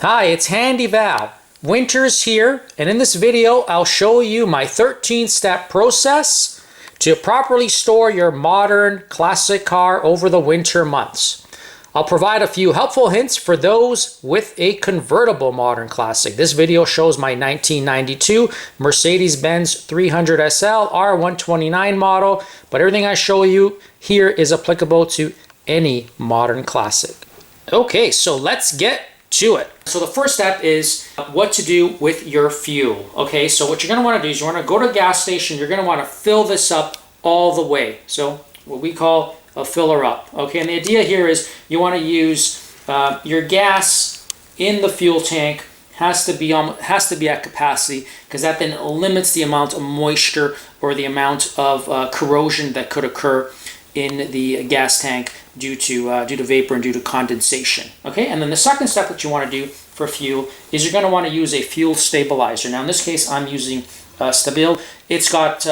Hi, it's Handy Val. Winter's here, and in this video I'll show you my 13-step process to properly store your modern classic car over the winter months. I'll provide a few helpful hints for those with a convertible modern classic. This video shows my 1992 Mercedes Benz 300 SL R129 model, but everything I show you here is applicable to any modern classic. Okay, so let's get to it. So the first step is what to do with your fuel. Okay, so what you're going to want to do is you want to go to a gas station. You're going to want to fill this up all the way. So what we call a filler up. Okay, and the idea here is you want to use your gas in the fuel tank has to be at capacity, because that then limits the amount of moisture or the amount of corrosion that could occur in the gas tank due to vapor and due to condensation. Okay, and then the second step that you want to do for fuel is you're going to want to use a fuel stabilizer. Now in this case I'm using Stabil. It's got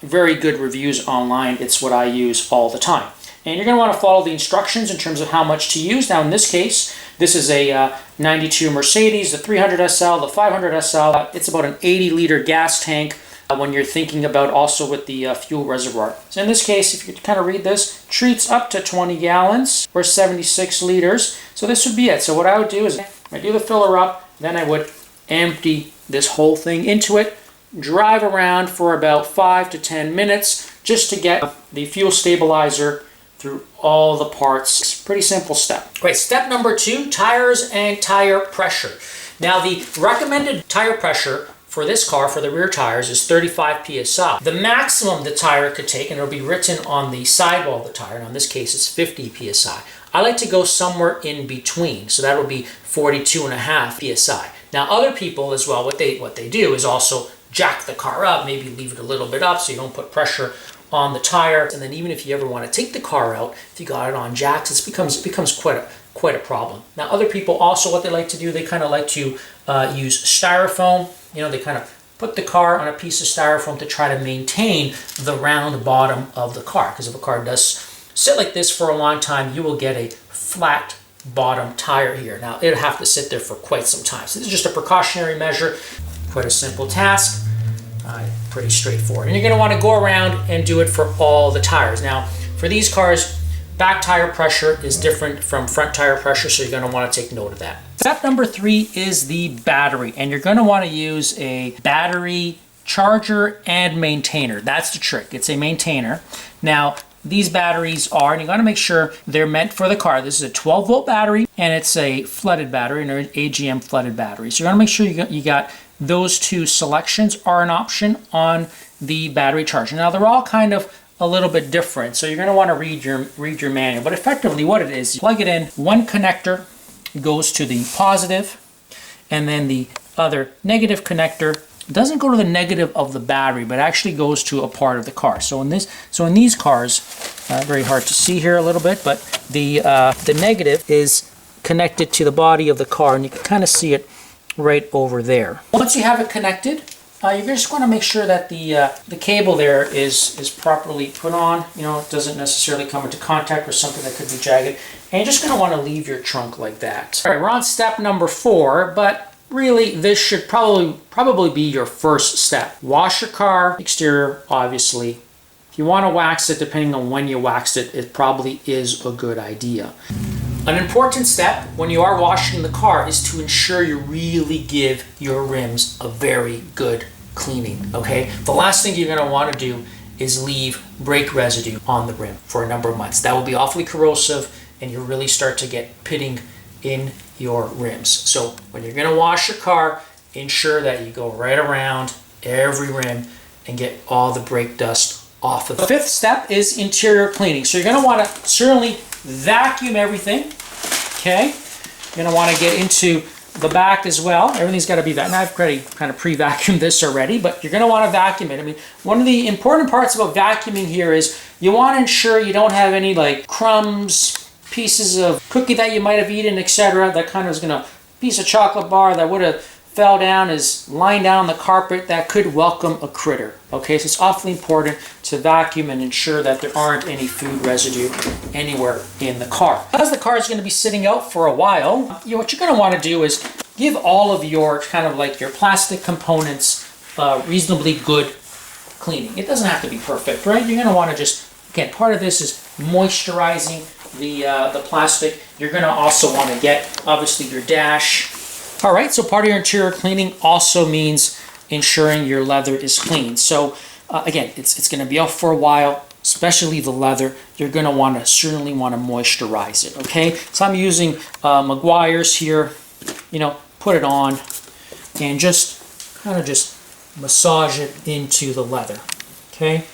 very good reviews online. It's what I use all the time. And you're going to want to follow the instructions in terms of how much to use. Now in this case, this is a 92 Mercedes, the 300 SL, the 500 SL. It's about an 80-liter gas tank when you're thinking about also with the fuel reservoir. So in this case, if you kind of read this, treats up to 20 gallons or 76 liters. So this would be it. So what I would do is I do the filler up, then I would empty this whole thing into it, drive around for about 5 to 10 minutes just to get the fuel stabilizer through all the parts. It's a pretty simple step. Great. Step number 2, tires and tire pressure. Now the recommended tire pressure for this car, for the rear tires, is 35 psi. The maximum the tire could take, and it'll be written on the sidewall of the tire, now in this case it's 50 psi. I like to go somewhere in between, so that will be 42.5 psi. Now other people as well, what they do is also jack the car up, maybe leave it a little bit up so you don't put pressure on the tire. And then even if you ever want to take the car out, if you got it on jacks, it becomes quite a problem. Now other people also, what they like to do, they kind of like to use styrofoam. You know, they kind of put the car on a piece of styrofoam to try to maintain the round bottom of the car, because if a car does sit like this for a long time, you will get a flat bottom tire here. Now it'll have to sit there for quite some time. So this is just a precautionary measure, quite a simple task, pretty straightforward. And you're going to want to go around and do it for all the tires. Now for these cars, back tire pressure is different from front tire pressure, so you're going to want to take note of that. Step number 3 is the battery, and you're going to want to use a battery charger and maintainer. That's the trick. It's a maintainer. Now these batteries are, and you got to make sure they're meant for the car. This is a 12-volt battery, and it's a flooded battery, an AGM flooded battery. So you got to make sure you got those two selections are an option on the battery charger. Now they're all kind of a little bit different, so you're going to want to read your manual. But effectively what it is, you plug it in, one connector goes to the positive, and then the other negative connector doesn't go to the negative of the battery, but actually goes to a part of the car. So in these cars, very hard to see here a little bit, but the negative is connected to the body of the car, and you can kind of see it right over there. Once you have it connected, you're just going to make sure that the cable there is properly put on. You know, it doesn't necessarily come into contact with something that could be jagged. And you're just going to want to leave your trunk like that. All right, we're on step number 4, but really this should probably be your first step. Wash your car exterior, obviously. If you want to wax it, depending on when you waxed it, it probably is a good idea. An important step when you are washing the car is to ensure you really give your rims a very good cleaning, okay? The last thing you're going to want to do is leave brake residue on the rim for a number of months. That will be awfully corrosive, and you'll really start to get pitting in your rims. So when you're going to wash your car, ensure that you go right around every rim and get all the brake dust off of it. The 5th step is interior cleaning. So you're going to want to certainly vacuum everything, okay? You're going to want to get into the back as well. Everything's got to be vacuumed. I've already kind of pre-vacuumed this already, but you're going to want to vacuum it. I mean, one of the important parts about vacuuming here is you want to ensure you don't have any like crumbs, pieces of cookie that you might have eaten, etc. That kind of is going to, piece of chocolate bar that would have fell down is lying down on the carpet that could welcome a critter. Okay, so it's awfully important to vacuum and ensure that there aren't any food residue anywhere in the car. Because the car is going to be sitting out for a while, what you're going to want to do is give all of your kind of like your plastic components reasonably good cleaning. It doesn't have to be perfect, right? You're going to want to just, again, part of this is moisturizing the plastic. You're going to also want to get, obviously, your dash. All right, so part of your interior cleaning also means ensuring your leather is clean. So again, it's going to be out for a while, especially the leather. You're going to certainly want to moisturize it, okay? So I'm using Meguiar's here, you know, put it on and just kind of just massage it into the leather, okay?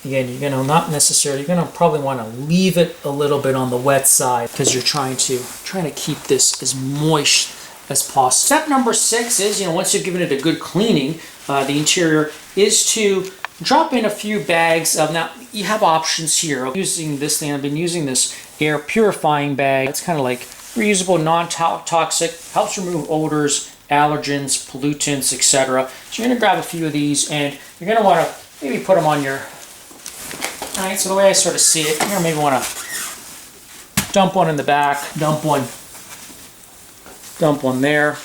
Again, you're going to not necessarily, you're going to probably want to leave it a little bit on the wet side because you're trying to keep this as moist as possible. Step number 6 is, you know, once you've given it a good cleaning, the interior, is to drop in a few bags of, now you have options here. Using this thing, I've been using this air purifying bag. It's kind of like reusable, non-toxic, helps remove odors, allergens, pollutants, etc. So you're going to grab a few of these and you're going to want to maybe put them on your, all right, so the way I sort of see it, you're going to maybe want to dump one in the back, dump one there,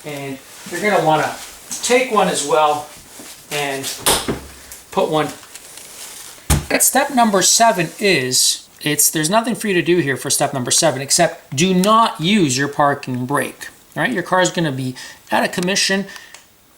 and you're going to want to take one as well and put one. Step number 7 is, there's nothing for you to do here for step number 7 except do not use your parking brake. All right, your car is going to be out of commission,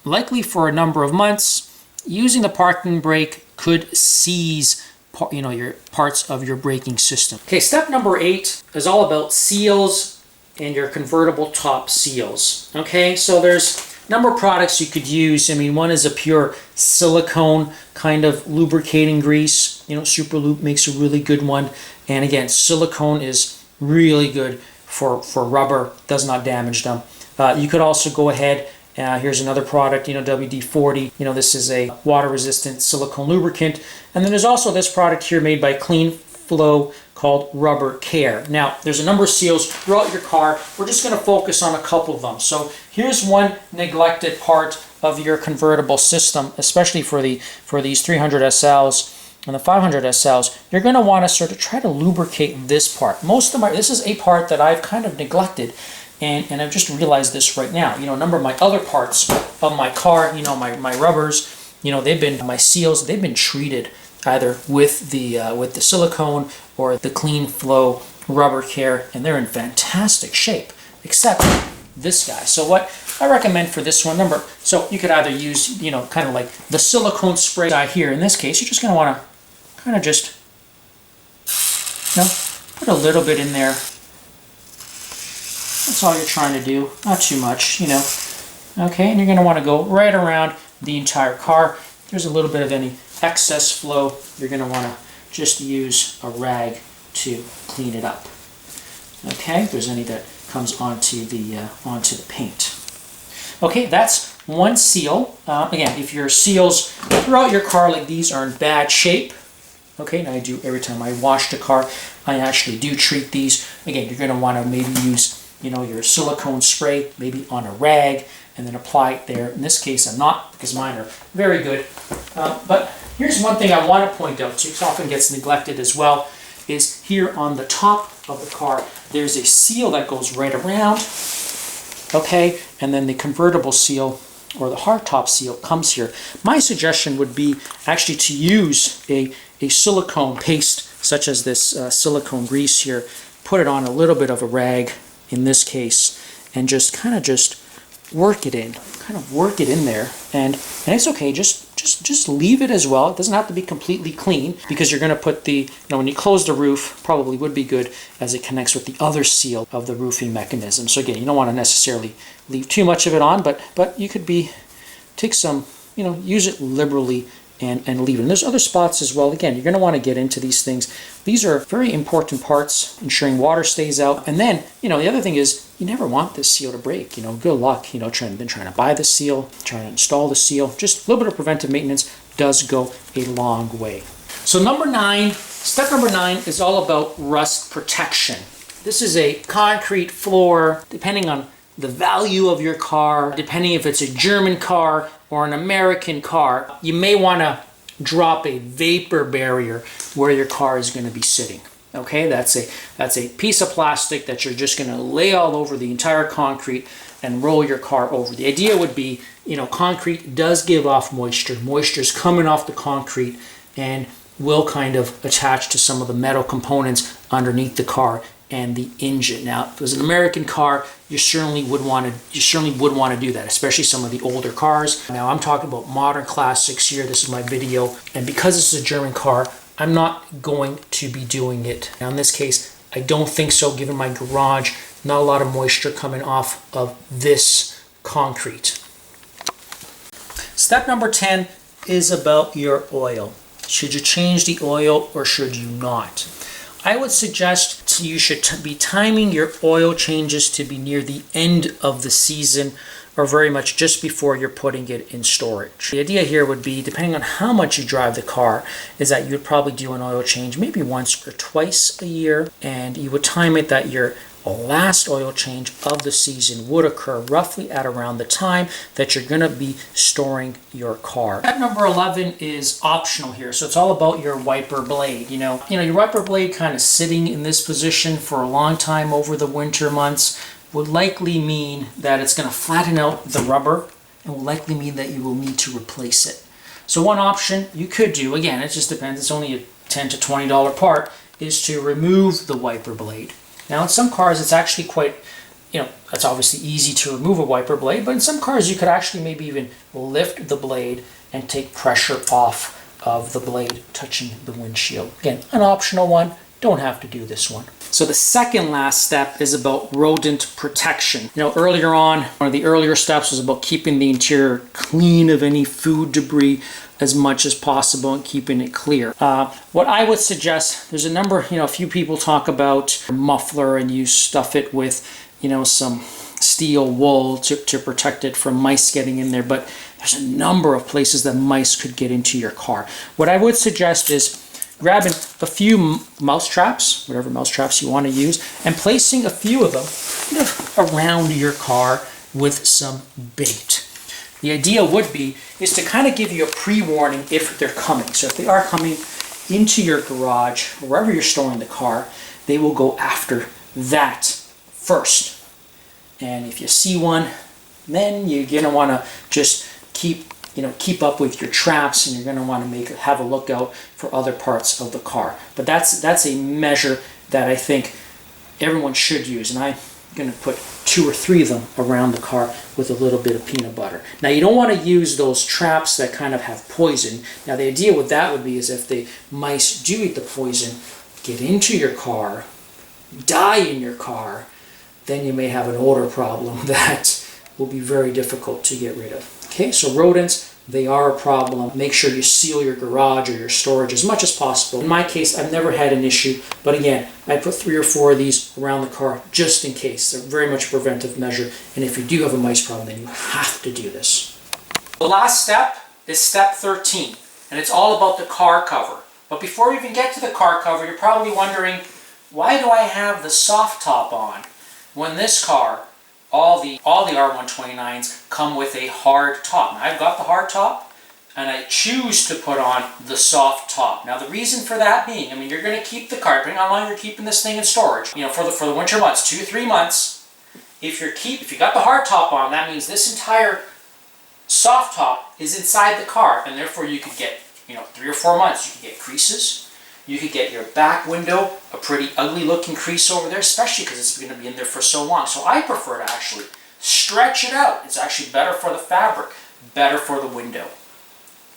likely for a number of months. Using the parking brake could seize, you know, your parts of your braking system. Okay, step number 8 is all about seals and your convertible top seals. Okay, so there's a number of products you could use. I mean, one is a pure silicone kind of lubricating grease. You know, Super Lube makes a really good one. And again, silicone is really good for rubber, does not damage them. You could also go ahead, here's another product, you know, WD-40. You know, this is a water-resistant silicone lubricant. And then there's also this product here made by Clean Flow called Rubber Care. Now, there's a number of seals throughout your car. We're just going to focus on a couple of them. So here's one neglected part of your convertible system, especially for these 300 SLs and the 500 SLs. You're going to want to sort of try to lubricate this part. This is a part that I've kind of neglected, and I've just realized this right now. You know, a number of my other parts of my car, you know, my rubbers, you know, my seals, they've been treated either with the silicone or the Clean Flow Rubber Care, and they're in fantastic shape, except this guy. So what I recommend for this one, so you could either use, you know, kind of like the silicone spray guy here. In this case, you're just going to want to kind of just, you know, put a little bit in there. That's all you're trying to do, not too much, you know. Okay, and you're going to want to go right around the entire car. If there's a little bit of any excess flow, you're going to want to just use a rag to clean it up. Okay, if there's any that comes onto the paint. Okay, that's one seal. Again, if your seals throughout your car like these are in bad shape, okay, now I do every time I wash the car, I actually do treat these. Again, you're going to want to maybe use, you know, your silicone spray maybe on a rag and then apply it there. In this case, I'm not, because mine are very good. But here's one thing I want to point out, too, because often gets neglected as well, is here on the top of the car, there's a seal that goes right around, okay, and then the convertible seal or the hardtop seal comes here. My suggestion would be actually to use a silicone paste, such as this silicone grease here, put it on a little bit of a rag, in this case, and just kind of just work it in, there, and it's okay, just leave it as well. It doesn't have to be completely clean, because you're going to put the, you know, when you close the roof, probably would be good as it connects with the other seal of the roofing mechanism. So again, you don't want to necessarily leave too much of it on, but you could take some, you know, use it liberally and leave it. And there's other spots as well. Again, you're going to want to get into these things. These are very important parts, ensuring water stays out. And then, you know, the other thing is, you never want this seal to break. You know, good luck, you know, trying to buy the seal, trying to install the seal. Just a little bit of preventive maintenance does go a long way. So step number 9 is all about rust protection. This is a concrete floor, depending on the value of your car, depending if it's a German car or an American car, you may want to drop a vapor barrier where your car is going to be sitting. Okay, that's a piece of plastic that you're just going to lay all over the entire concrete and roll your car over. The idea would be, concrete does give off moisture. Moisture's coming off the concrete and will kind of attach to some of the metal components underneath the car and the engine. Now, if it was an American car, you certainly would want to do that, especially some of the older cars. Now, I'm talking about modern classics here. This is my video, and because this is a German car, I'm not going to be doing it. Now, in this case, I don't think so, given my garage. Not a lot of moisture coming off of this concrete. Step number 10 is about your oil. Should you change the oil or should you not? I would suggest you should be timing your oil changes to be near the end of the season or very much just before you're putting it in storage. The idea here would be, depending on how much you drive the car, is that you'd probably do an oil change maybe once or twice a year, and you would time it that your last oil change of the season would occur roughly at around the time that you're going to be storing your car. Step number 11 is optional here, so it's all about your wiper blade. Your wiper blade kind of sitting in this position for a long time over the winter months would likely mean that it's going to flatten out the rubber and will likely mean that you will need to replace it. So one option you could do, again, it just depends, it's only a $10 to $20 part, is to remove the wiper blade. Now, in some cars, it's actually quite, it's obviously easy to remove a wiper blade, but in some cars, you could actually maybe even lift the blade and take pressure off of the blade touching the windshield. Again, an optional one, don't have to do this one. So the second last step is about rodent protection. Earlier on, one of the earlier steps was about keeping the interior clean of any food debris as much as possible and keeping it clear. What I would suggest, there's a number, a few people talk about a muffler and you stuff it with, some steel wool to protect it from mice getting in there, but there's a number of places that mice could get into your car. What I would suggest is grabbing a few mouse traps, whatever mouse traps you want to use, and placing a few of them around your car with some bait. The idea would be is to kind of give you a pre-warning if they're coming. So if they are coming into your garage, or wherever you're storing the car, they will go after that first. And if you see one, then you're going to want to just keep up with your traps, and you're going to want to have a lookout for other parts of the car. But that's a measure that I think everyone should use, and I'm going to put 2 or 3 of them around the car with a little bit of peanut butter. Now, you don't want to use those traps that kind of have poison. Now, the idea with that would be is if the mice do eat the poison, get into your car, die in your car, then you may have an odor problem that will be very difficult to get rid of. Okay, so rodents, they are a problem. Make sure you seal your garage or your storage as much as possible. In my case, I've never had an issue, but again, I put 3 or 4 of these around the car just in case. They're very much a preventive measure, and if you do have a mice problem, then you have to do this. The last step is step 13, and it's all about the car cover. But before we even get to the car cover, you're probably wondering, why do I have the soft top on when this car, all the R129s come with a hard top? Now, I've got the hard top, and I choose to put on the soft top. Now, the reason for that being, you're going to keep the car, depending on how long you're keeping this thing in storage, for the winter months, 2-3 months. If you got the hard top on, that means this entire soft top is inside the car, and therefore you could get, 3 or 4 months, you could get creases. You could get your back window, a pretty ugly looking crease over there, especially because it's going to be in there for so long. So I prefer to actually stretch it out. It's actually better for the fabric, better for the window.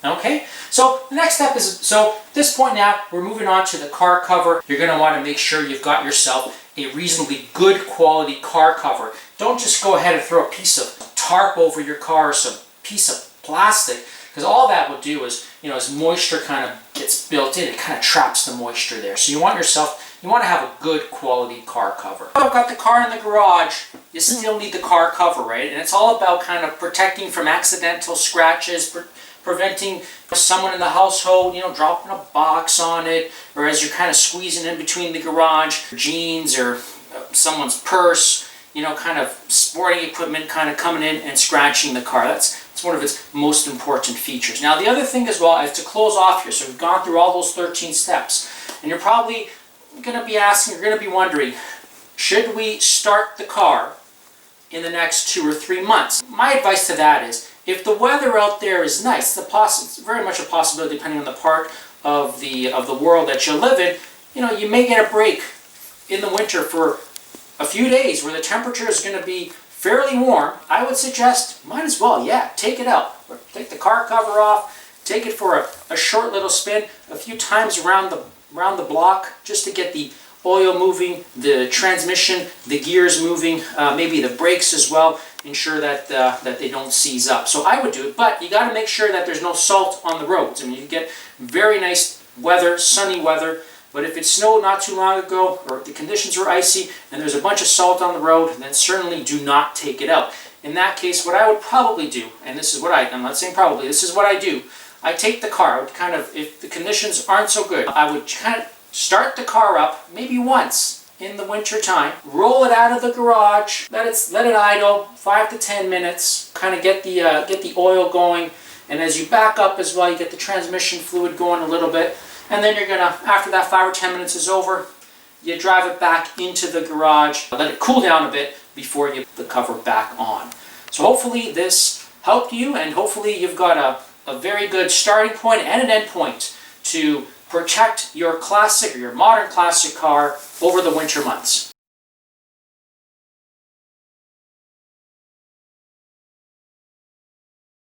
Okay, so the next step is, so at this point now, we're moving on to the car cover. You're going to want to make sure you've got yourself a reasonably good quality car cover. Don't just go ahead and throw a piece of tarp over your car or some piece of plastic, because all that will do is, as moisture kind of gets built in, it kind of traps the moisture there. So you want to have a good quality car cover. I've got the car in the garage, you still need the car cover, right? And it's all about kind of protecting from accidental scratches, preventing someone in the household, dropping a box on it, or as you're kind of squeezing in between the garage, jeans or someone's purse, kind of sporting equipment kind of coming in and scratching the car. That's one of its most important features. Now, the other thing as well is to close off here. So we've gone through all those 13 steps, and you're probably going to be asking, you're going to be wondering, should we start the car in the next 2 or 3 months? My advice to that is, if the weather out there is nice, it's very much a possibility depending on the part of the world that you live in, you know, you may get a break in the winter for a few days where the temperature is going to be fairly warm. I would suggest, might as well, yeah, take it out. Take the car cover off, take it for a short little spin, a few times around the block, just to get the oil moving, the transmission, the gears moving, maybe the brakes as well. Ensure that that they don't seize up. So I would do it, but you got to make sure that there's no salt on the roads. I mean, you get very nice weather, sunny weather, but if it snowed not too long ago, or the conditions were icy, and there's a bunch of salt on the road, then certainly do not take it out. In that case, what I would probably do, and this is what I'm not saying probably, this is what I do. I take the car, I would kind of, if the conditions aren't so good, I would kind of start the car up, maybe once in the winter time, roll it out of the garage, let it idle 5 to 10 minutes, kind of get the oil going, and as you back up as well, you get the transmission fluid going a little bit, and then you're gonna, after that 5 or 10 minutes is over, you drive it back into the garage, let it cool down a bit before you put the cover back on. So hopefully this helped you, and hopefully you've got a very good starting point and an end point to protect your classic or your modern classic car over the winter months.